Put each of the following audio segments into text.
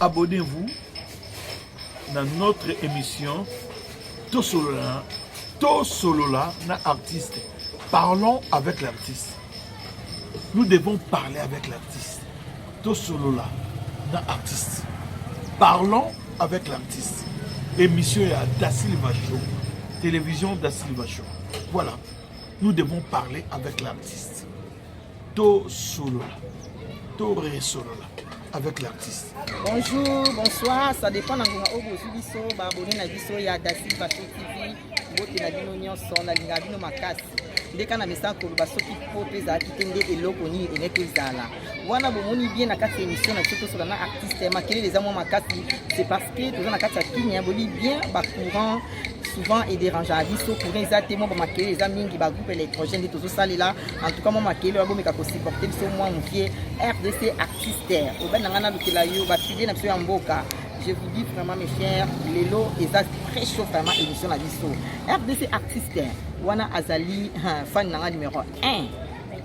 abonnez-vous dans notre émission Tosolola na artiste. Parlons avec l'artiste. Nous devons parler avec l'artiste. Tosolola na artiste. Parlons avec l'artiste. Émission à Da Silva Show. Télévision Da Silva Show. Voilà. Nous devons parler avec l'artiste. Tosolola. Toresolola. Avec l'artiste. Bonjour, bonsoir, ça dépend de l'abonné na biso ya Da Silva Show TV. Bote na bino nyonso na linga bino makasi. Ndeka na mesa ko ba soki pote za kitende eloko ni eneko izala. Wana bomoni bien na kati émission na toto sur na artiste makele les amants makasi, c'est parce que tous na kati ya kinya boli bien ba courant souvent et dérangeant à biso pour exactement ba makele les amis qui ba groupe électrogène tout ça là. En tout cas moi makele ba bomeka ko supporter biso moi mon pied RDC artiste. Au ben ngana lukela yo ba fidèle na biso ya mboka. Je vous dis vraiment mes chers, Lelo est très chaud vraiment émission la biso. RDC artiste, wana azali fan nanga numéro 1.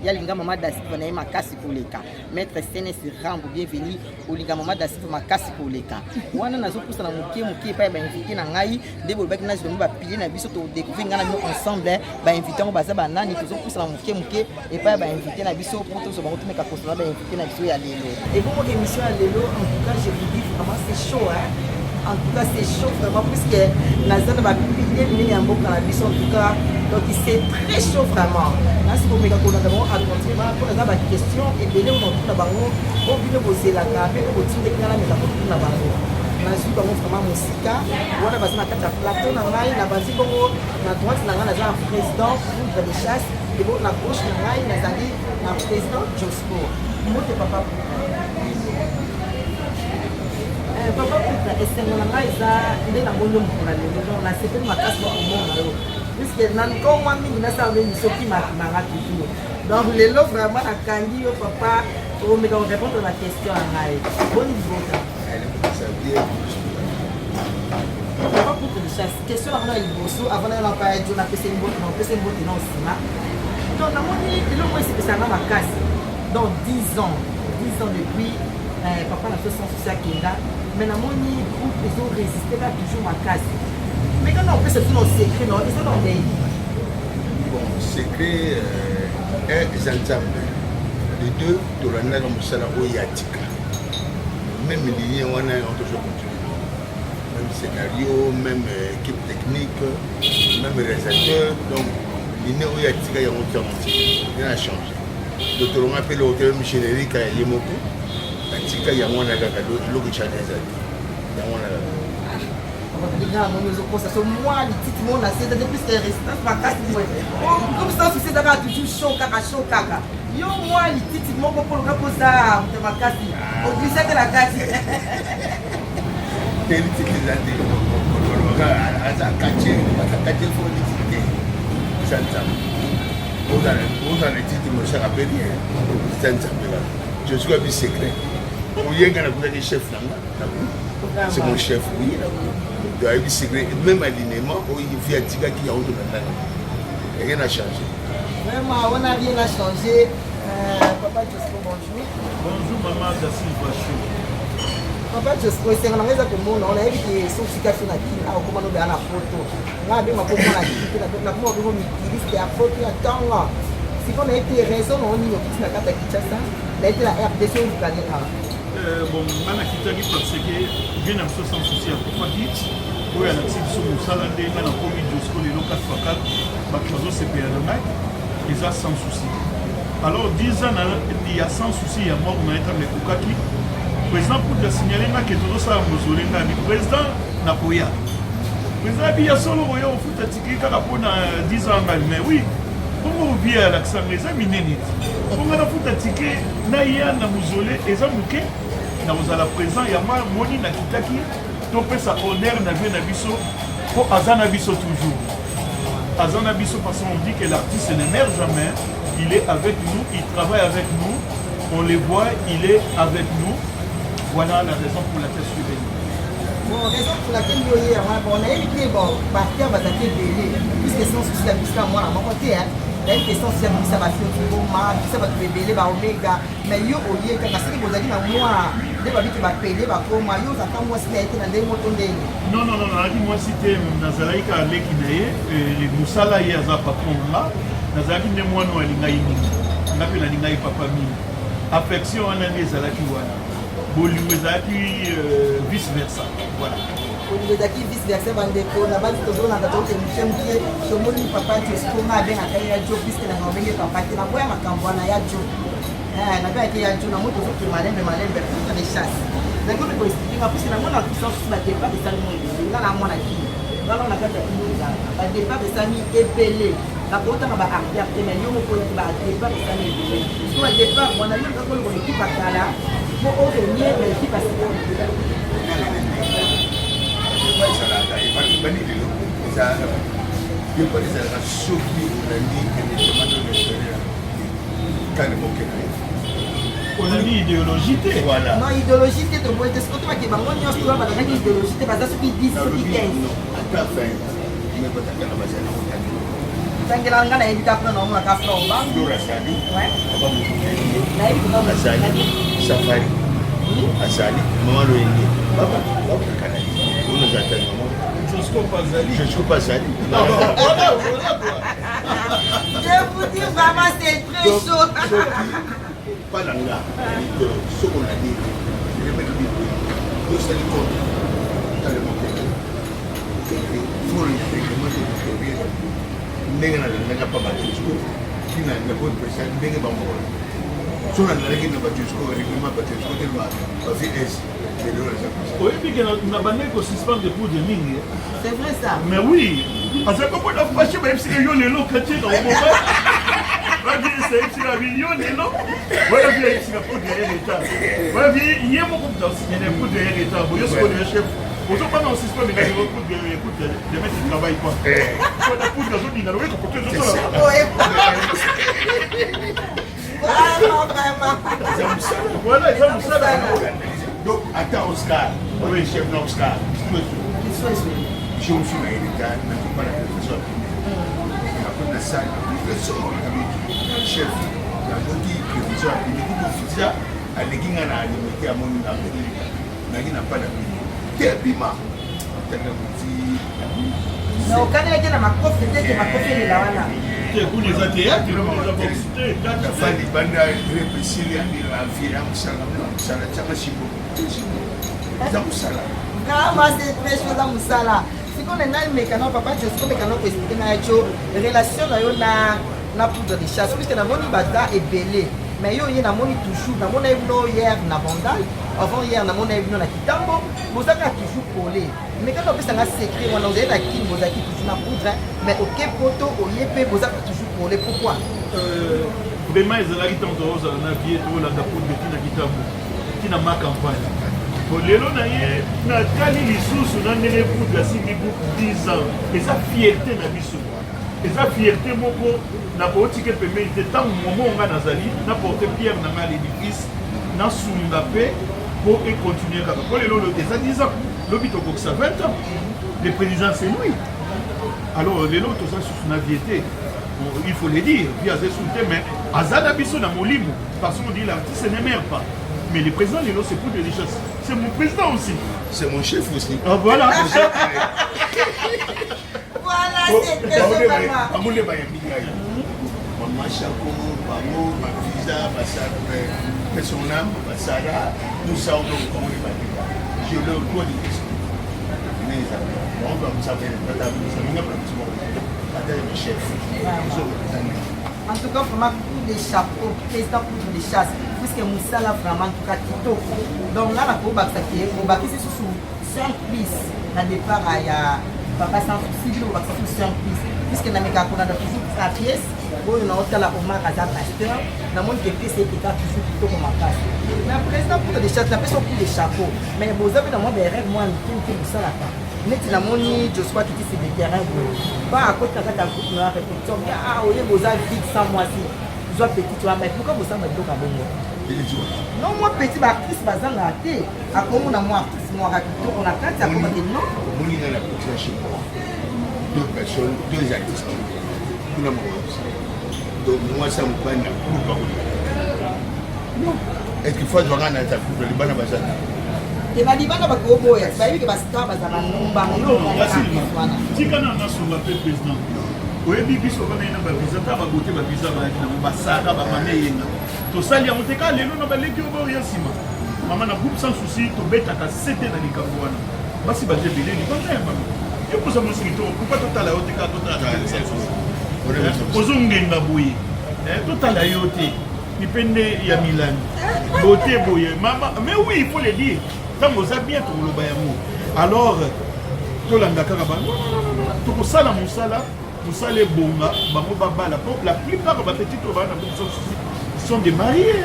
Yalinga mama Da Silva na makasi koleka. Maître CNS Rambo bienvenue olinga mama Da Silva makasi koleka. Wana nazo pousa na muke pa ba invité na ngai ndebo baki na zoni ba pilier na biso to découvrir ngana no ensemble ba invité ngo baza ba nani tozo pousa na muke et pa ba invité na biso pour to so ba kotumeka kosola ba invité na biso ya Lelo. Et pour votre émission à Lelo en tout cas je vous dis vraiment c'est chaud hein. En tout cas, c'est chaud vraiment, puisque la zone va pilier venir en boucle à la mission. En tout cas, donc c'est très chaud vraiment. Là, si vous me dites qu'on a d'abord à continuer, pour les questions, et bien, on a tout d'abord, on vient poser la carte, on continue de faire la méthode tout d'abord. On a vu vraiment musica, on a basé la carte à plateau, on a basé comme la droite, on a un président pour les chasses, et bon, la gauche, on a un président Jospo. Moi, c'est papa. Papa puta esengo na ngai za nde na bondo mukuna lelo na sepeli makasi ba komona yo puisque na nkoma mingi na sa veni soki makimanga toujours donc lelo vraiment nakangi yo papa omeka répondre na question ya ngai boni libota papa puta de chasse question na ngai liboso avant na pa ya jona pese mbote na osima donc namoni eloko esepesanga makasi dans 10 ans depuis papa na so sans souci akenda mais na moni groupe ils ont résisté là toujours ma case mais quand on peut se faire un secret non ils sont des bon secret est ensemble les deux de la nana musala oyatika même ligne on a toujours continué même scénario même équipe technique même réalisateur donc ligne oyatika ya monté il a changé docteur on appelle l'hôtel Michel-Éric à Yemoko tika ya mwana kaka loki chaneza ya mwana kaka mon nous on ça moi les titres mon là c'est depuis cette résistance ma casse comme ça c'est ça toujours chaud kaka yo moi les titres mon pour le posa de ma casse obligé de la casse les titres là de à cacher faut les titres ça ça on a les titres moi ça rappelle ça je suis un secret. C'est mon chef, oui. Il y secret. Même alignement, il y a un tigre qui a autour de rien n'a changé. Vraiment, on n'a rien changé. Papa Jospo, bonjour. Bonjour, maman Da Silva Show. Papa Jospo, c'est un peu comme on a vu que son cicatrice n'a pas comment on a la photo. On a vu ma photo, la photo, la photo, la photo. Si on a été raison, on y a petit la carte à Kinshasa. La été la RDC ou gagné à bon, mana kitaki parce que bien am sans souci à pourquoi dit ou ya nati so musala nde na komi Josco les locaux fakal ba chozo CPA de mai ils a sans souci alors 10 ans il y a sans souci ya mort na eta mekukaki président pour de signaler na que todo ça mozole na bi président na koya président bi ya solo yo futa tikika kapona 10 ans mais oui comment vous vient l'accent les amis nénit on a futa ticket na ya na mozole et ça muke na ozala présent ya moni na kitaki to pesa honneur na vie na biso po azana biso toujours azana biso parce qu'on dit que l'artiste ne meurt jamais il est avec nous il travaille avec nous on le voit il est avec nous voilà la raison pour laquelle je suis venu. Bon, raison pour laquelle on a évité bon partir va t'attaquer puisque sans souci la musique moi à mon côté hein. La question c'est ça va faire du bon mal, ça va te révéler par Omega, mais yo au lieu que ça que vous avez dans moi, nde babiki bapele bakoma yo ozaka mwasi na ye te na ndenge moto ndenge. Non, nazalaki mwasi te, nazalaki kaka leki na ye mosala ye aza patron nga nazalaki nde mwana alingai mingi nga mpe nalingai papa mingi affection wana nde ezalaki wana bolingo ezalaki vice versa voilà. Bolingo ezalaki vice versa bandeko na basi tozolanda toke moke moke tomoni papa toskonga abengaka ye ya jo puiske nanga obenge papa te naboya makambo wana ya jo nabengaki ya jo na mo tozoke malembe puta de chasse nangomi koexpliquinga puiske namona puissance susu badépart esali mo ebele nga na mwana kini ngana na kati ya kino ezalaka badépart esali ebele nakotanga baarter te mais yo moko oyaki badépart esali ebele so badépart wana yo kakolokola ekipe akala po ovenir na ekipe asika ezalaka soki olandi kane mokena ozali idéologie te non idéologie te toboye te soki tobake bango nyonso toa bazalaki idéologie te baza soki 10 soki 15 tangela nga nayebi ka kuna naomonaka fla obangu nayebi safari azali mama loyenge babakana onozatali Josco Pazali. Je vous dis vraiment c'est très chaud. Pas là, ce qu'on a dit, je vais dire, nous sommes contre dans le monde. Il faut le règlement de l'autorité. N'est-ce pas battu, qui n'a pas de pression, n'est-ce pas mort. Si on a battu, le règlement battu, on va faire oui, puis que nous avons suspendre de poudre de ligne. C'est vrai ça. Mais oui, parce que quand on a fâché, même si les gens quand tu es dans le moment, c'est la million de l'eau. Voilà, il y a une poudre de l'État. Voilà, il y a beaucoup de temps, il y a une poudre de l'État. Vous voyez ce qu'on est chef. Aujourd'hui, pendant on suspend, mais il y a beaucoup de mettre du travail. Quoi. La poudre de l'eau, il y a une poudre de l'eau. Vraiment. Voilà, ça vous savez. Donc, attends Oscar, oui, chef d'Oscar, je me suis l'État, je ne peux pas la professeure. Après la salle, professeur, chef, la petite professeur, il est tout officiel, à l'église, à l'unité à mon appel, n'a pas d'appel. Quel piment? Mais au Canada, il y a ma coffre, peut-être que ma coffre est là. Les athéates, ils vont nous avoir cité. La femme est banda, très précis, la vie, la musala, Grave, c'est très chaud dans Moussala. Si on est dans le mécano, papa, je suis mécano pour expliquer la relation na poudre de chasse. Puisque la moni bata est belée. Mais yo y a moni toujours, na moni ebno hier na Vandal, avant hier na moni ebno na Kitambo, vous avez toujours collé. Mais quand on peut s'en secret, on a dit la qui vous a toujours na poudre, mais ok poto, au yépé, vous avez toujours collé. Pourquoi? Vraiment, ils ont été en dehors de la vie et tout, la poudre de Kitambo. Qui n'a ma campagne. Pour les lots, na tali lisusu na ndenge poudre asimbi 10 ans. Et ça fierté na biso. Et ça fierté moko na botike pembeni te tant moment nga nazali na porter pierre na ma l'édifice na sunga pe pour et continuer kaka. Pour les lots, ça 10 ans. L'hôpital pour ça 20 ans. Le président c'est lui. Alors les lots, tout ça sur son aviété. Il faut le dire, puis à Zesouté, mais à Zadabiso dans mon livre, parce qu'on dit l'artiste ne meurt pas. Mais le président, c'est pour des richesses. C'est mon président aussi. C'est mon chef aussi. Ah, voilà. Voilà, c'est très vraiment. Maman Chako, Maman, ma visa, ma salle, son âme, ma sala, nous savons comment il va dire. Je leur dois des questions. On va me savoir, le chef. En tout cas, vraiment, coup de chapeau, président poudre de chasse, puisque Moussala vraiment, en tout cas, kitoko. Donc là, la pour Baksaki, pour Baksaki, c'est sous 5 bis. Dans le départ, il y a papa sans souci, il y a sous 5 bis. Puisque dans les cas, on a toujours sa pièce, on a aussi la Omar à pasteur, dans mon pièce, c'est toujours kitoko ma place. Mais le président poudre de chasse, il a fait son coup de chapeau. Mais vous avez dans mon rêve, moi, qui me fait Moussala. Neti na moni Joshua qui c'est des terrains pas à côté de la groupe noir répétition ah oui vous avez vite sans moi si je petit tu vois mais pourquoi vous ça me doka bongo non moi petit artiste bazanga té à comme na moi artiste moi rapito on a quand ça comme non moni na la production deux personnes deux artistes tout le monde donc moi ça me prend na groupe non est-ce qu'il faut jouer dans ta coupe le Liban bazana et na libanga bakoboya bayebi ke bastar bazala bango tikana na songa pe président oyebi biso bana ina bavisa ta babote bavisa balaki na basaka bamame yenga tosali yango te ka lelo na baleki oyo ya nsima mama na groupe sans souci tobetaka sete na likambo wana basi baje beleli bana ya mama yo posa mosiki to pourquoi totala yo te ka totala sans souci ozongenga boye totala yo te mipende ya milani bote boye mama mais oui il faut le dire tango oza bien tokoloba yango alors tolanda kaka bango tokosala mosala ebonga bango babala po la plupart bapetite oyo baa na groupe sans souci sont des mariés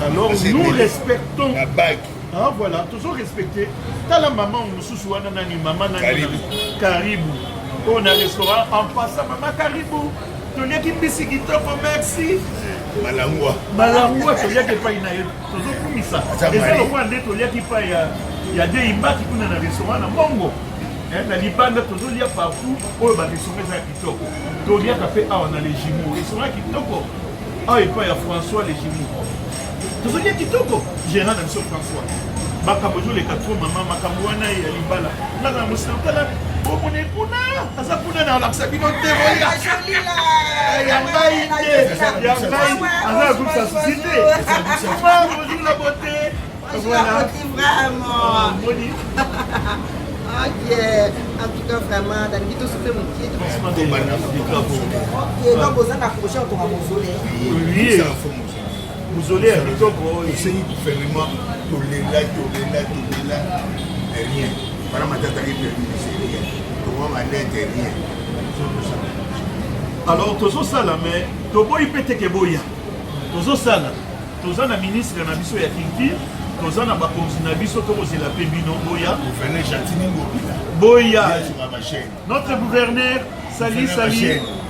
alors nous respectons ah voilà toujours respecter tala maman mosusu wana nani mama nani karibu oyo na restaurant en passant mama karibu toliaki mbisi kitoko merci malangwa toliaki epai na ye tozokumisa eza lokwa nde toliaki epai ya de imbaki kuna na restaurant na mbongo na libanda tozolia partout oyo barestaurant eza ya kitoko toliaka mpe awa na legimo restaurant ya kitoko awa epai ya François legimo tozolia kitoko gérant na biso François makambo ezoleka tro mama makambo wana ya libala nanga mosintala omone kuna aza kuna na olakisa bino te yangai te yangai aza groupe sa société bonjour la beauté voilà moni ok en tout cas vraiment dans les tout souffle mon pied ok donc vous en accroché au tour mausolée oui mausolée à kitoko c'est vraiment tolela rien para matata qui perdu c'est rien comment malade rien alors tozosala mais toboyi pete ke boya tozosala toza na ministre na biso ya culture toza na bakonzi na biso tokozela mpe bino boya gouverneur Jantini Ngobila boya sur ma chaîne notre gouverneur sali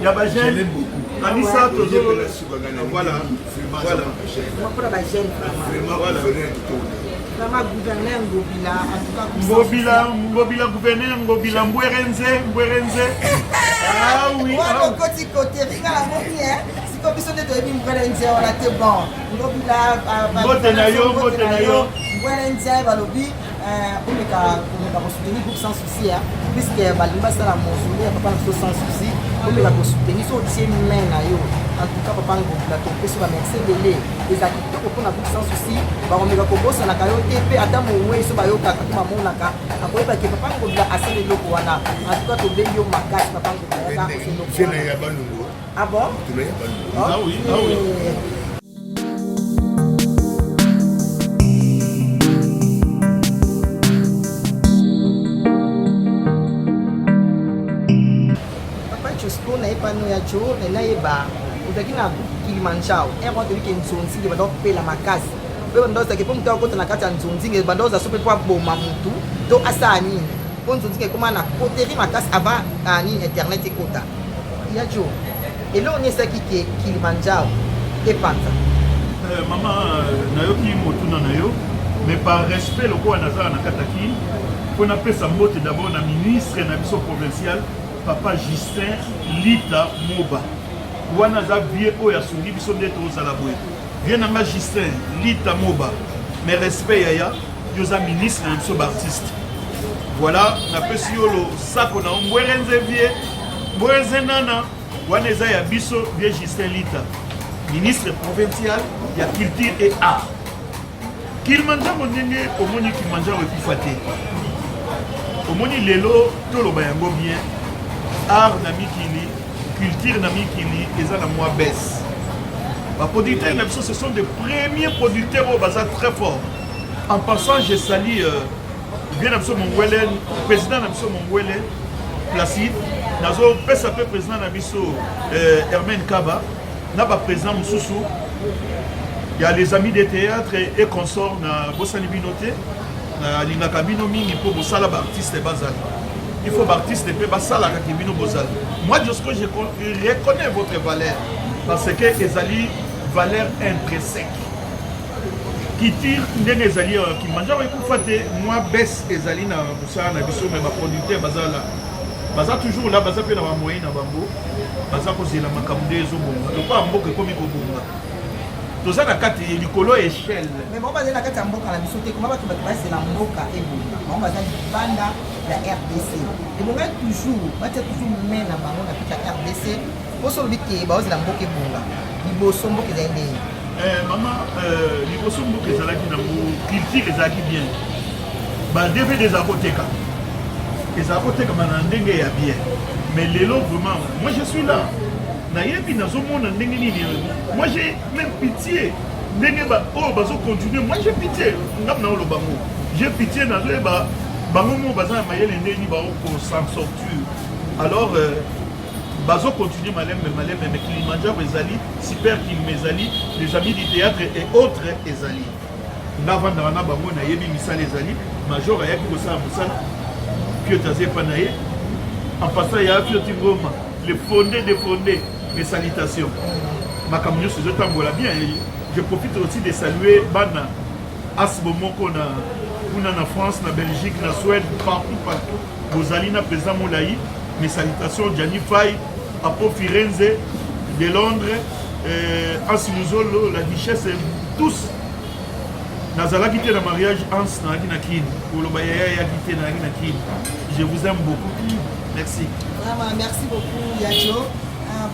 ya bagene anisa tozo voilà vraiment gouverneur Ngobila Ngobila gouverneur Ngobila Mbwerenze ah oui ah côté ringa la moni siko biso nde toyebi Mbwerenze wana te bon Ngobila bote na yo Mbwerenze balobi omeka kosoutenir groupe sans souci puisque balingi basala mosole ya papa na biso sans souci omeka kosoutenir so otie main na yo en tout cas papa Ngobila topesi bamerci ebele eza kitoko mpona groupe sans souci bakomeka kobosanaka yo te mpe ata mowe so bayokaka to bamonaka akoyebake papa Ngobila asala eloko wana en tout cas tobengi yo makasi papa Ngobila yaka eloko ah bon ah oui na epano ya jo na yeba utaki na Kilimanjaro ero to bike nzonzi bando pela makasi pe bando za ke po mutako kota na kati ya nzonzi bando za sope kwa boma mutu to asani po nzonzi ke koma na koteri makasi ava ani internet ekota ya jo elo ni saki ke Kilimanjaro epanta mama nayoki motuna na yo mais par respect loko nazara na kataki pona pesa mbote d'abord na ministre na biso provincial papa Justin Lita Moba wana za vie oyo asungi biso nde tozala boye vie nanga Justin Lita Moba mais respect yaya yoza ministre na biso baartiste voilà napesi yo lo sako na Mbwerenze vie Mbwerenze nana wana eza ya biso vie Justin Lita ministre provincial ya culture et art Kilimanjaro ndenge omoni Kilimanjaro ekufa te omoni lelo toloba yango bien art na mikili, culture na mikili, eza na moi baisse. Les producteurs ce sont des premiers producteurs au bazar très fort. En passant, je salue bien Mongwele, président Namso Mongwele, Placide, Nazo PSAP président Nabiso Hermène Kaba, Naba président Moussoussou. Il y a les amis des théâtres et consorts na Bossani Binoté, na Linakabino Mingi pour Bossala artiste et bazar. Il faut artiste de Pébasala Kakibino Bozal. Moi, je reconnais votre valeur parce que Ezali valeur intrinsèque. Qui tire des Ezali qui mangent avec Koufate, moi baisse Ezali na Boussala na Bisso, mais ma producteur Bazala. Baza toujours là, Baza peut avoir moyen na Bambo. Baza cause la Makamde Zobonga. Le pas Ambo que comme Bobonga. Tout ça, la carte, il est échelle. Mais bon, on va dire la carte en boca, la mission, comment va c'est la boca et bon. On va dire banda la RDC. Et bon, toujours, on va toujours mener la banque la RDC. Pour celui qui est bas, c'est la boca et bon. Il bosse son boca et des. Maman, il bosse son boca et ça qui n'a pas critique et ça qui bien. Bah, devait des apothécaires. Les apothécaires, maintenant, il y a bien. Mais les lots, vraiment, moi je suis là. Moi j'ai même pitié. Moi j'ai pitié. J'ai pitié alors bazo continue mais Kilimanjaro ezali super Kilimezali les amis du théâtre et autres ezali navanda na bango na yebi misala ezali major ayaki kosala mosala piotaze panaye en passant il y a Fioti Ngoma le fondé mes salutations. Ma camion se tambola bien. Je profite aussi de saluer Bana à ce moment qu'on a en France, en Belgique, en Suède, partout. Vous allez na président Moulaï. Mes salutations, Gianni Fay, Apo Firenze, de Londres, Ansinuzolo, la Duchesse, tous. Nazala quitté le mariage Hans Naginakin, ou le Bayaya quitté Naginakin. Je vous aime beaucoup. Merci. Vraiment, merci beaucoup, Yadjo.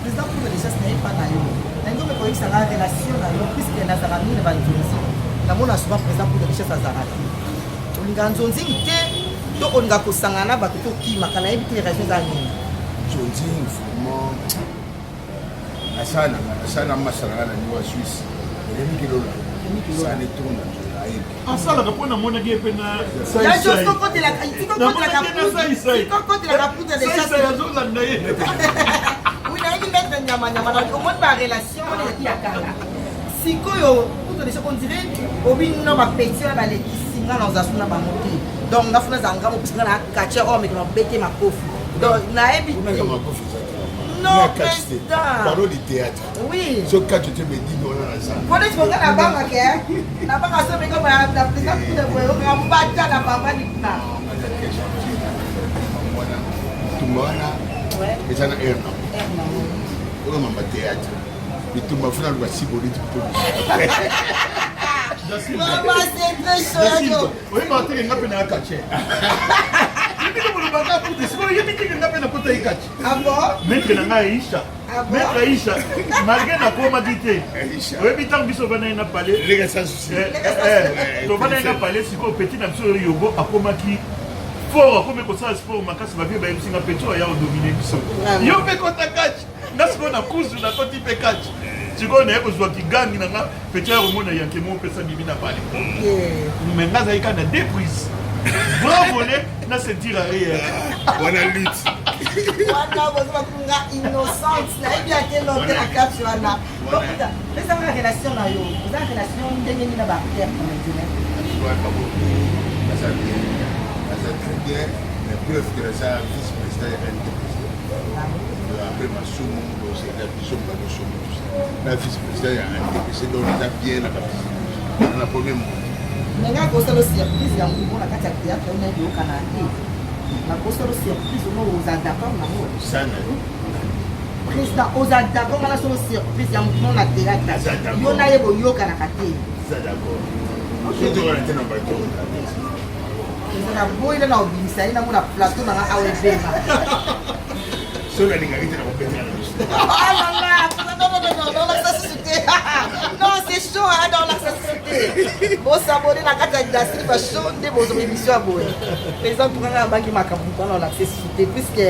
Président pour le richesse n'est pas naïf. Nous me croyons que ça a une relation puisque Nazarani ne va pas utiliser. Nous avons souvent président pour le richesse Nazarani. On a dit que on a kosangana ba to ki makana ebite région d'Angini. Jondine vraiment asana masala na niwa Suisse. Elemi kilola. Ça ne tourne pas. En ça la rapona mona qui est pena. Ya juste côté la poudre de chasse. Relation si on dirait au bino ma pétition na les singa na zasuna ba moté donc na funa zanga mo pisina na kache o me ko bete ma kofi donc na ebi non parole du théâtre oui ce cas tu te me dis non na ça pour les gens na banga ke na banga so me ko ba na pesa de boyo ka mbata na baba ni na tumana ouais et ça na erna on m'a théâtre mais tout m'a fait le siboli tout maman c'est très chaud oui mais tu n'as pas na kache ah bon maître na Aïcha maître Aïcha malgré na koma dité oui bitan biso bana na parler les gars sans souci to bana na parler siko petit na biso yogo akoma ki fort comme ko ça sport makasi ba vie ba yusinga peto ya dominer biso yo pe ko takach nasiko na kuzu na koti pe catch siko na ko zwa kigangi na peto ya romona yanke mo pesa bibi na parler mais ngaza ika na déprise bravo les na se dire arrière on a lutte wana bozo kunga innocente na bien que l'autre la capture là mais ça va relation na yo ça relation ndenge ni na ba terre comme tu dis ouais pas beaucoup ça très bien mais plus que ça vice-président et après ma somme c'est la vision de la somme la vice-président et c'est donc la bien la première nenga ko solo surprise ya mbo na kati ya théâtre na yo kana na ko solo surprise no oza d'accord na mo sana président oza d'accord na solo surprise ya mbo na théâtre yo na yebo yo kana kati ça d'accord je te rends tena ba to na boy na obimisa ina mo na plateau na awebema so na linga ite na kopenya non c'est chaud hein, dans la société bon s'abonner na kata d'assis ba chaud de vos émissions à boy président pour nga banki makabu dans la société puisque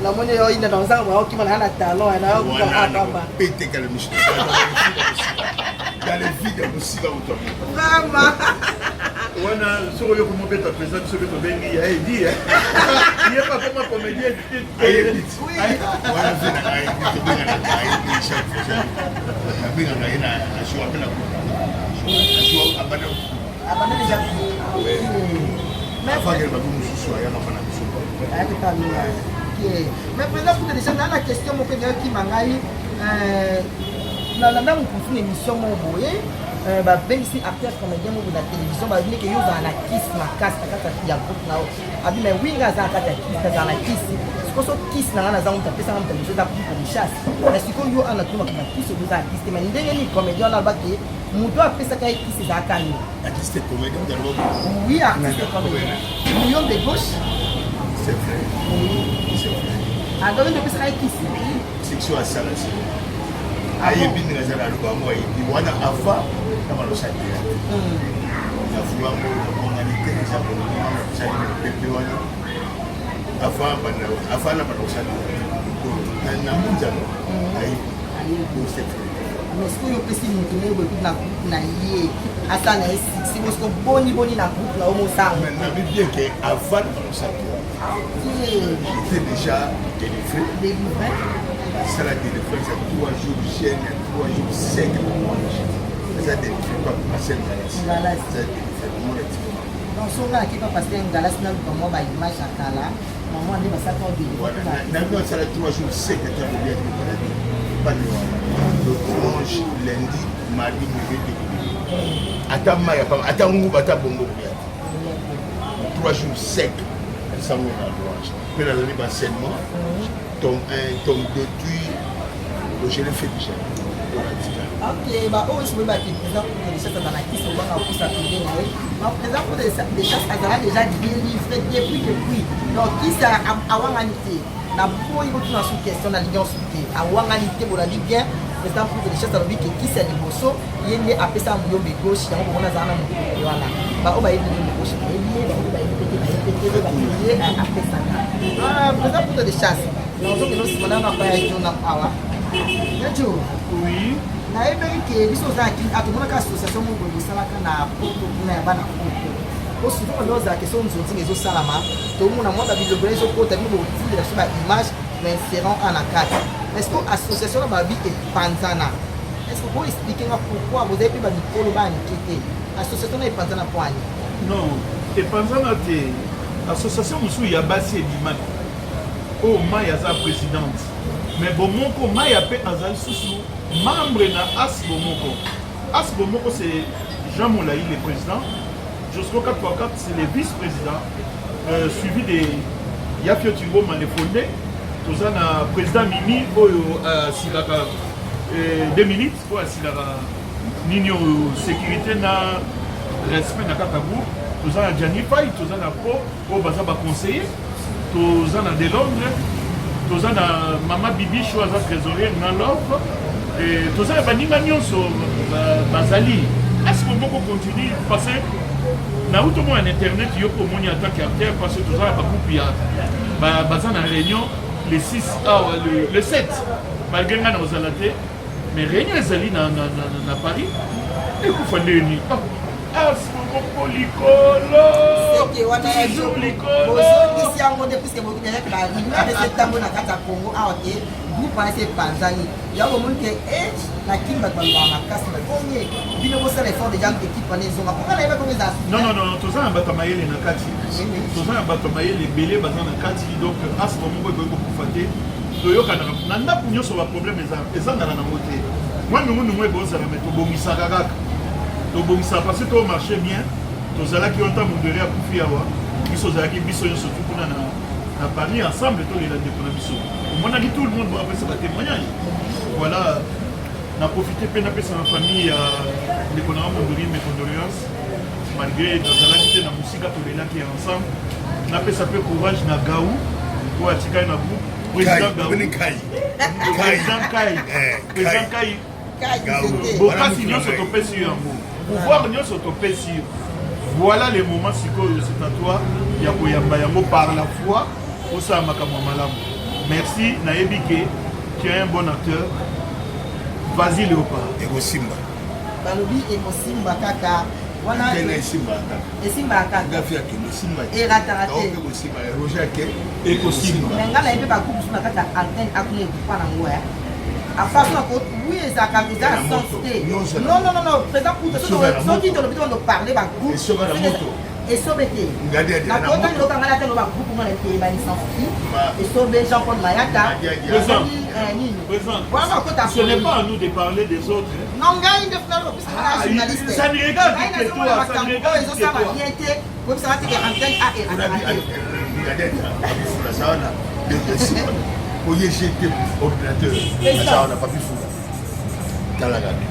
la monnaie yo ina dans un bras qui m'a na talent na ko kamba pété que le michel dans les vides aussi dans auto vraiment wana soko yo ko beta président soko to bengi ya dit hein il est pas comme comédien oui wana vina ai vina ai binga ngaina ashua pela ashua abana déjà mais faut que babu mususu ya mafana mususu mais président pour déjà dans la question mo que qui mangai nalanda mokusu na émission moko boye babengisi acteur comédien moko na télévision babini ke yo ozala na kisi makasi na kati ya groupe na yo abi me winga aza na kati ya kisi azala na kisi sikoyo so kisi na nga naza moto apesanga moto mosu eza pour richesse na sikoyo yo ana tumaka na kisi oza na kisi te me ndenge nini comédien wana alobaki moto apesaka ye kisi ezalaka nini artiste comédien oui artiste comédien million de gauche c'est vrai adoni ndopesaka ye kisi section ya salasi ayebi ndenge aza na loba yango ayebi wana ava na balosaki ya na fulango nakongani te eza kolosali pepe wana ava na balosali na munzano ayebi mais soki oyo opesi moto na yeboye kutu na groupe na ye asala na ye siksi bosiko boni na groupe na yo mosanga nabi bien ke ava na balosaki était déjà délivré ça l'a délivré ça 3 jours chaîne 3 jours sec ça délivré pas passer ngala donc so nga ki pa passer ngala sina luka ba image akala maman ndi basaka odi na no ça l'a 3 jours sec ça veut dire pas de le dimanche lundi mardi mercredi ata maya pa ata nguba ata bongo 3 jours sec ça me la droite mais la donné seulement tome 1 tome 2 puis je l'ai fait déjà ok bah oh je veux pas que président pour les chefs dans la qui sont dans pour ça privé mais président pour des chefs azala déjà délivré depuis donc qui ça awanganité na po ibo tuna sous question na ligue ensuite awanganité pour la ligue bien président pour les chefs dans le qui c'est liboso yende apesa muyombe gauche yango bona zana mutu wana ba o ba yende gauche yende ba o ba yende apesa président pour des chasses nous sommes nous simona na pa ya jona awa yajo oui nayebeli ke biso ozalaki atomonaka association moko esalaka na poto kuna ya bana poto po souvent oyo ozalaka so nzonzinga ezosalama tomona mwaka bilobela ezokota bino botindela so baimage na insérant en na kati est ce que association na babi epanzana est ce que po explique nga pourquoi bozali mpe bamikolo banike te association na epanzana po ani non epanzana te association mosusu ya basi ebimaki oyo mai aza présidente mais bomoko mai ape azali susu membre na as bomoko c'est Jean Moulaï le président Josco 4x4 c'est le vice-président suivi de Yafio Tingoma le fondé toza na président Mimi oyo silaka 2 minutes oyo asilaka nini oyo sécurité na respect na kaka groupe toza na Gianni Pai toza na po oyo baza baconseiller toza na de Londres toza na mama Bibicho aza trésorier na l'offre toza na baninga nyonso bazali est-ce que moko continue parce que na utomo na internet yo komoni en tant qu'acteur parce que toza na bagroupe ya baza na réunion le 6 le 7 malgré nga na ozala te mais réunion ezali na Paris ekufa ndeni Polikolo seke wana bozokisi yango nde puisque bokinelaki barima de septembre na kati ya Congo awa ke groupe wana ese epanzani yango omoni ke nakimi bato balobaka makasi bakonye bino bosala effort deja équipe wana ezonga mpoka nayeba kongo eza non toza na bato ya mayele na kati toza na bato ya mayele ebele baza na kati donc asma moko ekoki kokufa te toyokanaka na ndako nyonso baproblème ezangaka nango te mwa nungunungu ebozala me tobongisaka kaka tobongisa parce que to marché bien tozalaki onta mondele akufi awa biso ozalaki biso nyonso tu kuna na Paris ensemble tolela ndeko na biso omonaki tout le monde boapesa batémoignage voilà na profité mpe napesa na famille ya ndeko na mondoli mes condoléances malgré tozalaki te na mosika tolelaki ensemble napesa mpe courage na Gaou oyo atikali na groupe président Kai bokasi nyonso topesi yango pouvoir nyonso topesi voilà le moment sikoyo c'est à toi ya koyamba yango par la foi osala makambo malamu merci nayebi ke tu es un bon acteur vas-y Léopard ekosimba balobi ekosimba kaka wana esimba kaka erataka te roger ake ekosimba me nga nayebi bagroupe so na kati ya antenne akuna ekupa nango ya afasona ko oui ezaka eza sens te non président pour soki tolobi tondo parle bagroupe esobete nakota ndoka ngala te loba groupe ngala te ba licence esobe Jean-Paul Mayata nini ce n'est pas à nous de parler des autres. Non, ngai nde funa loba puisque journaliste. Ça ne regarde que toi, ça ne regarde que toi. Comme ça va te antenne a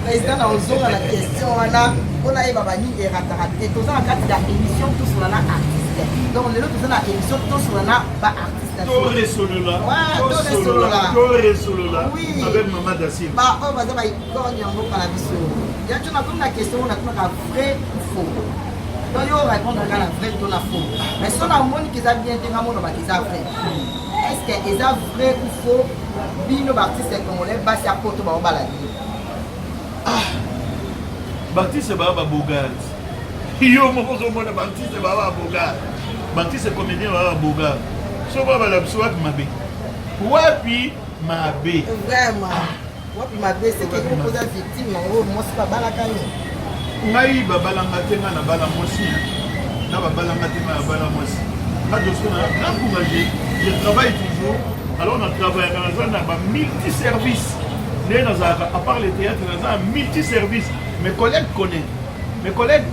président na ozonga na question wana mpona yeba banini erataka te toza na kati ya émission tosolana artiste donc lelo toza na émission tosolana baartiste toresolola avec mama dasim baoyo baza baikone yango kala biso yango nakomi na question oyo natunaka vrai ou faux donc yo répondre kaka na vrai to na faux mais so namoni keza bien te ngamona bakeza vrai est-ce que eza vrai ou faux bino baartiste congolais basi ya poto baobala Baptiste Baba Bogart. Yo moko zomona Baptiste Baba Bogart. Baptiste comédien Baba Bogart. So baba la swat mabe. Wapi mabe. Vraiment. Wapi mabe c'est que vous posez victime ngo moi c'est pas balaka yo. Ngai babalanga tenga na bala mosi. Na babalanga tenga na bala mosi. Pas de sona, là pour je travaille toujours. Alors on travaille dans un multi-service. À part le théâtre, on a un multi-service. Mes collègues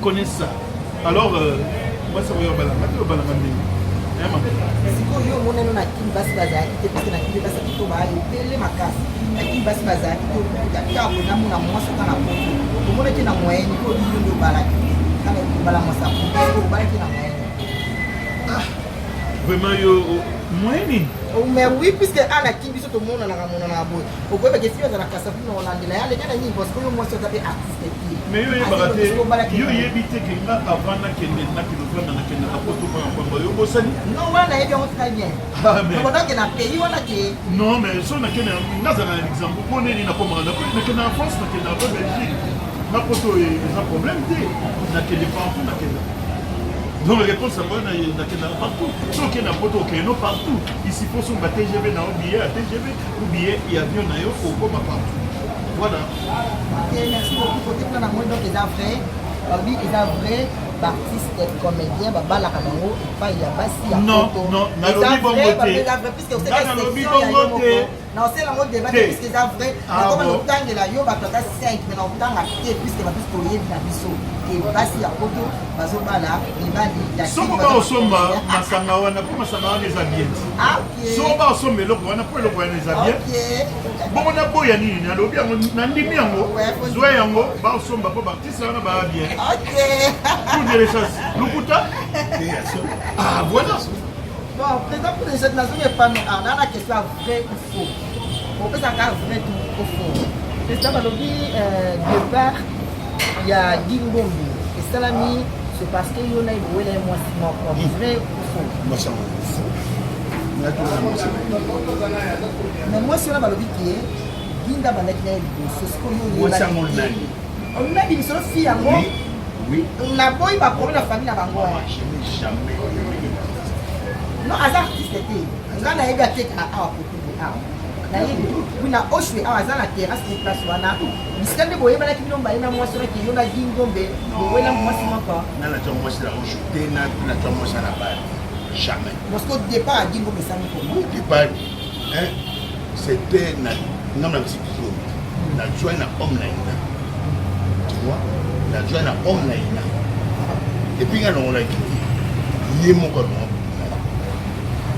connaissent ça. Alors, moi, ça va y avoir un balangami. Si vous avez un kim basi bazaki, parce que na kim basi kito ba yo pele makasi. Na kim basi bazaki to ya ko na muna mo so kana ko. To mo ke na moyeni ko di ndo balaki. Kana ko bala mo sa ko balaki na moyeni. Ah. Vraiment yo moyeni. Mais oui, puisque à la kim biso to mona na mona na boy. O ko be ke fio za na kasa fino na ndela ya le kana ni boss ko yo mo so tape artiste. Mais yo yebate yo yebite ke nga avant na kende na kilogramme na kende na poto kwa kwa yo bosani. Non, wana yebi on très bien. Ah mais on que na pays wana ke. Non, mais so na kende na za na exemple ko ne ni na komara na kende na France na kende na Belgique. Na poto ils ont problème té. Na kende partout na kende. Donc la réponse à moi, il y a partout. Donc il y a partout. Ici, il faut son TGV, billet à TGV, ou billet et avion, il faut partout. Voilà. Merci beaucoup. Côté plan à moi, donc les vrai, les vrais artistes, comédiens, la caméra, pas il y a Bassi. Non, Nalobi Bongote. Puisque vous savez que non, c'est la mode débat puisque c'est vrai. Comme le temps de la yo, bah toi 5, mais on temps à quitter puisque va plus courir dans biso. Et Bassi à poto, bazo bala, il va dire. Soba osomba, masanga wana, pour masanga wana les habits. Ah ok. Soba osomba le wana pour le wana les habits. Ok. Bon on a boya nini, Nalobi na ndimi yango. Zoe yango, ba osomba po artiste wana ba bien. Ok. Pour dire les choses. Lukuta? Ah voilà. Bon, président pour les jeunes nations, il n'y a pas la question vrai ou faux. On peut savoir vrai ou faux. Président Balobi, départ, il y a Dingombe. Et Salami, c'est parce qu'il y a eu les mois vrai ou faux. Moi, ça m'a mais moi, c'est là Balobi qui est Ginda Balek Naïb, c'est ce qu'on a dit. On a dit une seule fille à moi. Oui. On a pas eu ma problème la famille à Bango. Je n'ai jamais. Non, hasard artiste était. On a eu à tête à pour tout le monde. On a oshwe à hasard la terrasse de place wana. Miskande boye bala ki bilomba ina moi sur qui yona Dingombe. Boye la moi c'est encore. Na la moi c'est la rejeté na moi ça n'a pas jamais. Parce qu'au départ à Dingombe ça me au départ hein c'était na ngam na psycho. Na joie na homme na ina. Tu vois? La joie na homme na ina. Et puis quand on l'a dit, yé mon corps.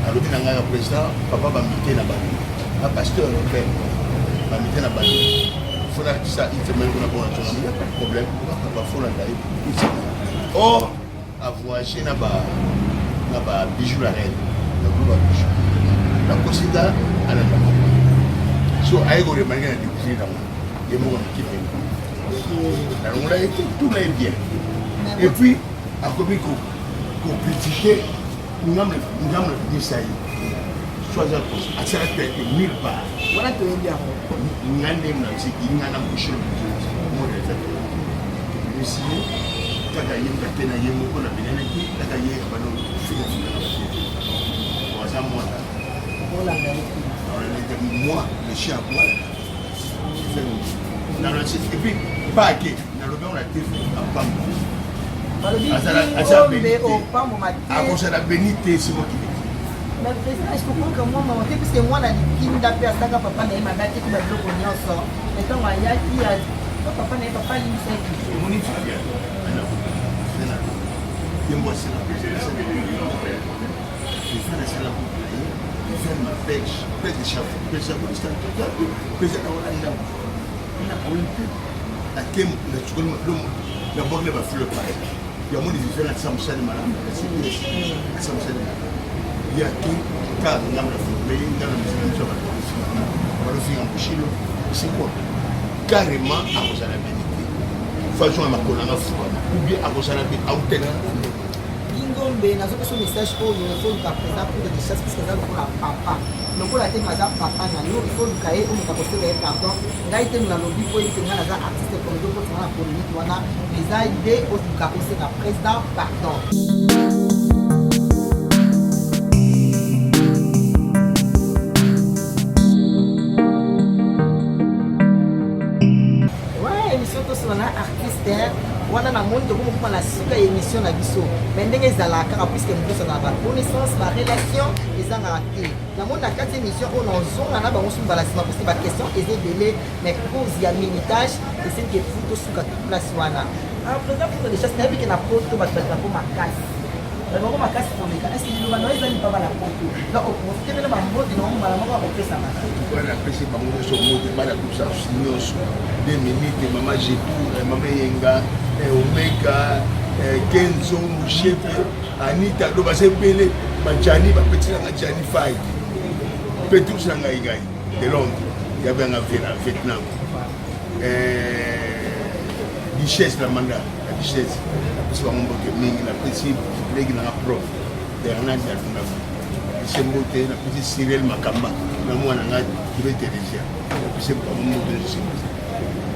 Alors, il y a un président, papa va miter na bali. Un pasteur, va miter na bali. Il faut que ça, il fait même qu'on a bon il n'y a pas de problème. Papa, il faut la or, à voyager na ba bijou la reine. Na ba bijou. La considère à la maman. So, aïe, on est malgré la découverte dans moi. Il y a mon qui fait. Alors, on l'a été, tout est bien. Et puis, à commis qu'on critiquait. Nous avons dit choisir à cette tête nulle part. Voilà que bien. Nous avons dit qu'il y a un bouchon de monsieur, quand il y a un paquet de yémo, on a bien été, quand il y a un ballon de moi, le chien à poil. Et puis, pas à qui, dans le bain, on a été à Bambou. akozala beni te simoki mais président je comprends que moi puisque mwana likinda mpe asaka papa na ye mandaki kuba biloko nyonso ntango ayaki papa na ye papa alimisaki omoni fabia yembo asala asala faire ma pêche de chapeau pesa kolista pesa na wala ndambo na olympe akem na chukolo malomo na bokle ba fleur pareil ya moni vivre na samsani malamu na sibes samsani ya ki ta ngamla fumbe ngala mzima ba balofi en chilo c'est quoi carrément à cause de la bénédiction façon à ma colonne ou bien à cause de la bénédiction ngombe nazopesa message oyo ezoluka présent pour de chasse puisque eza lokola papa lokola te maza papa na yo ifoluka ye omoka koseka ye pardon ngai te nalobi po ete ngai naza artiste comédie okotinga na polémique wana eza ide oluka koseka président pardon émission tosona artiste wana na moni tokomokuma na suka ya émission na biso mais ndenge ezalaka kaka puiske mokosa na baconnaissance barelation ezangaka te na moni na kati émission oyo nazonga na bango suku bala nsima puiske baquestion eza ebele mais cause ya minitage esengi efu tosuka place wana président pour de chasse nayebi ke na poto bato bazala po makasi bango makasi koleka ese liloba na ezali mpaba na poto donc oprofite pene bamboti na mbala moko bakopesana wana apesi bango nyonso moti bana kusa nyonso 2 minutes mama jetour mama yenga omeka kenzo mushepe anita do basepele bajani bapetilanga jani fai petrus na ngai ngai de londres yabe nga vietnam duchesse la manda la duchesse apesi bango mbote mingi napesi legi nanga prof bernard yalunga apesi mbote napesi cyril makamba na mwana nga kibe teresia apesi bango mbote nsimisi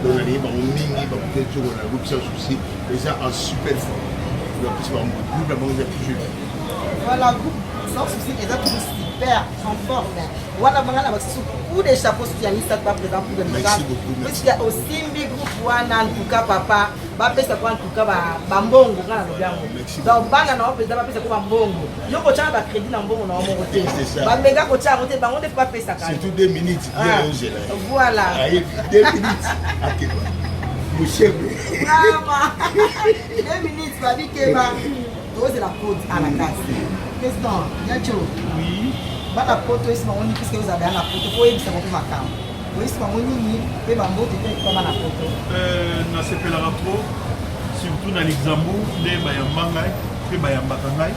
donc nalingi bango mingi bakote zoko na groupe sans souci eza en super forme donc apesi bango groupe na bango eza toujours voilà groupe sans souci eza toujours super en forme wana bangana bakisusu coup de chapeau socialiste pas présent pour de merci beaucoup puisque osimbi groupe wana en tout cas papa bapesa kwa en tout cas bambongo kana lobiango donc bana na opesa bapesa kwa bambongo yo ko tshaba crédit na mbongo na omongo te bamega ko tshaba te bango de pas pesa kana surtout 2 minutes hier ozela voilà 2 minutes akeba mushebe mama 2 minutes babikeba ozela code à la casse président yacho oui bana poto esi bango nini puisque ozala na poto po oyebisa bango makambo oyebisi bango nini mpe bambote te ekoma na poto nasepelaka trop surtout na luxembourg nde bayamba ngai mpe bayambaka ngai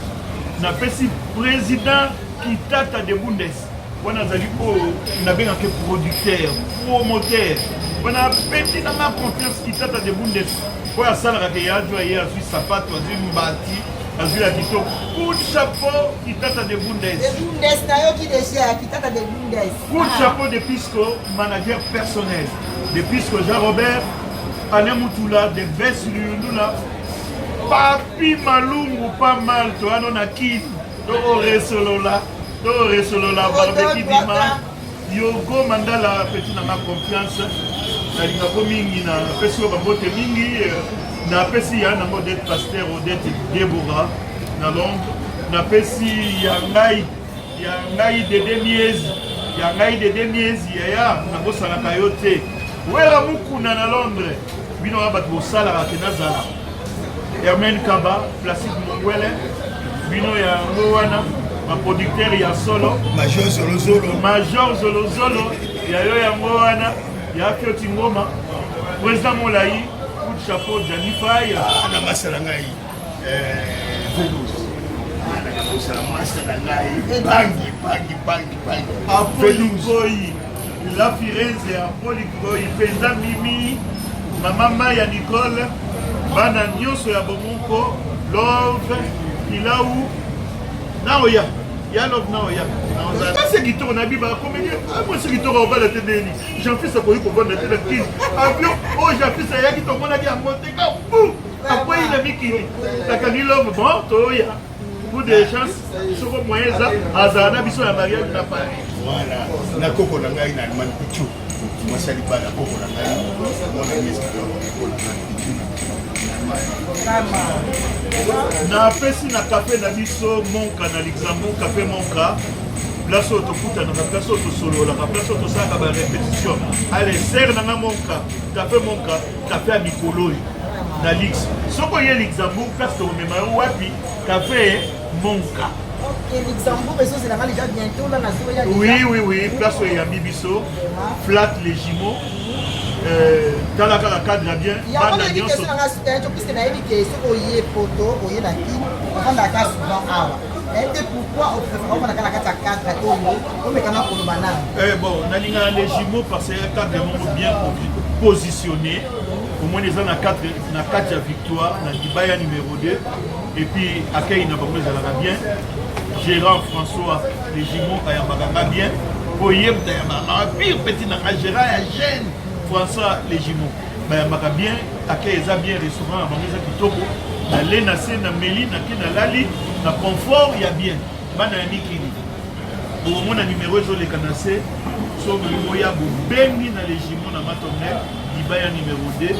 napesi président kitata de bundes wana azali oyo nabengaka producteur promoteur wana apeti nanga confiance kitata de bundes oyo asalaka ke ye azwa ye azwi sapato azwi mbati azwi ya kitoko coup de chapeau kitata de bundes nayoki deja kitata de bundes coup de chapeau de pisco manager personnel de pisco Jean Robert Ane Mutula de Ves Lundula papi malungu pas mal to ano na kid to resolola barbecue dima yogo mandala petit na ma confiance nalinga ko mingi na pesi ko babote mingi na pesi ya na modèle pasteur Odette Deborah na Londres na pesi ya ngai de deniez ya na bosala kayote wera mukuna na Londres bino abat bosala ka nazala Hermen Kaba Placide Mongwele bino ya ngowana ma producteur ya solo Major Zolo ya yo ya ngowana ya Fioti Ngoma président Molai chapeau Janify ana masala ngai Velus ana masala ngai bangi Apolikoyi la Firenze Apolikoyi Penda Mimi mama Maya Nicole bana nyonso ya bomoko love Pilau naoya ya love naoya c'est kitoko na biba comédie moi c'est kitoko va la télé Jean-Fils a koyi ko vendre la télé avion oh Jean-Fils a yaki to mona ki a monter ka pou après il a mis qui la kani love bon to ya pour des chances soko moyen za azana biso ya mariage na pas voilà na koko na ngai na man pichu masali ba na koko na ngai mona mister ko na pichu kama Na pesi na café na biso monka na Luxembourg café monka. Place au tokuta na place au solo la place au saka ba répétition. Allez serre na monka café à mikolo na Lix. Soko ye Luxembourg place to mema wapi café monka. Et Luxembourg, c'est là déjà bientôt là. Oui, place où il y a Bibiso, flat les jumeaux, dans la cadre bien. Il y a pas de question dans la suite, puisque il y a une question où il y a photo, où il y a qui, on va faire souvent avant. Et pourquoi on va faire la cadre on met quand même pour le banane. Bon, on a les jumeaux parce que le cadre est bien positionné. Au moins les ans na 4 victoires, na Dibaya numéro 2 et puis accueil na bango ezalaka bien. Gérard François les jumeaux ayambaka bien. Oyem tayambaka pire petit na Gérard ya jeune François les jumeaux. Bayambaka bien, accueil eza bien restaurant bango eza kitoko. Na lena se na meli na ki na lali na confort ya bien. Bana ya mikini. Au moins na numéro ezoleka na se so moya bobengi na les jumeaux na maternelle. Dibaya numéro 2,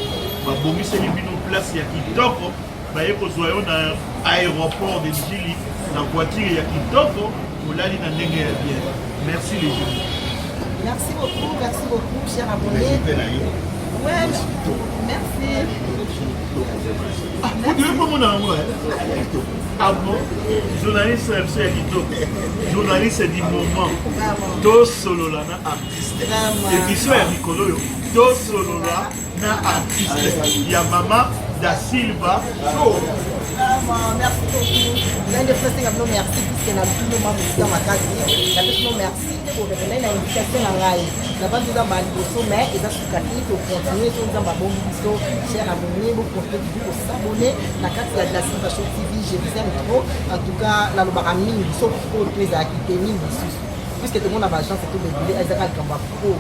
babongiseli bino place ya kitoko baye kozwa yo na aéroport de Njili na voiture ya kitoko olali na ndenge ya bien. Merci les jeunes. Merci beaucoup, cher abonné. Ouais, merci. Vous devez pas mon amour. Ah bon? Journaliste c'est kitoko. Journaliste du moment. To solo la na artiste. Émission ya mikolo yo. To solo la na artiste. Ya Mama da Silva Show. Merci beaucoup. L'un des frères c'est merci puisque na tout le monde dans ma case. La question merci pour donner une invitation à Rai. La bande de Maliboso mais et ça sukatif pour continuer sur dans bon biso cher abonné vous continuez toujours s'abonner la carte de la Silva Show TV je vous aime trop en tout cas la lobaka mingi sauf pour les activités mingi puisque tout le monde a la chance de tout le monde ezaka kamba ko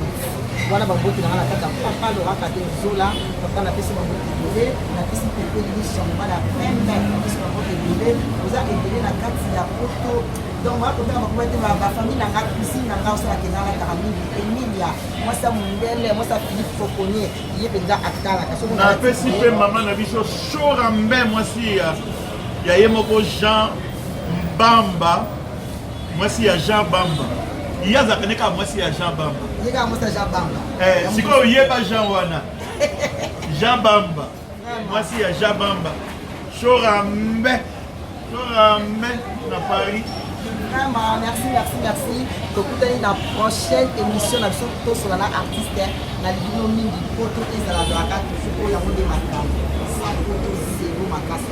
wana bangoti na kata papa le rakate zola papa na pesi bangoti na pesi pour les chambres la pembe pesi bangoti vous a aidé na carte ya photo donc moi côté ma famille na ngaka piscine na ngaka ça ke na la mingi Emilia moi ça Mundele moi ça Philippe Fokonye yé penza akala kaso na pesi pe maman na biso Chorambe moi si ya yemoko Jean Mbamba moi si ya Jean Bamba il y a zakane ka moi si ya Jean Bamba il y a moi ça Jean Bamba siko yeba Jean wana Jean Bamba moi si ya Jean Bamba Chorambe na Paris. Vraiment, merci. Donc, vous avez la prochaine émission, la sur la artiste, la vidéo mingi, photo et ça la doit toujours pour y avoir des matins. Sans photo, zéro, ma casse.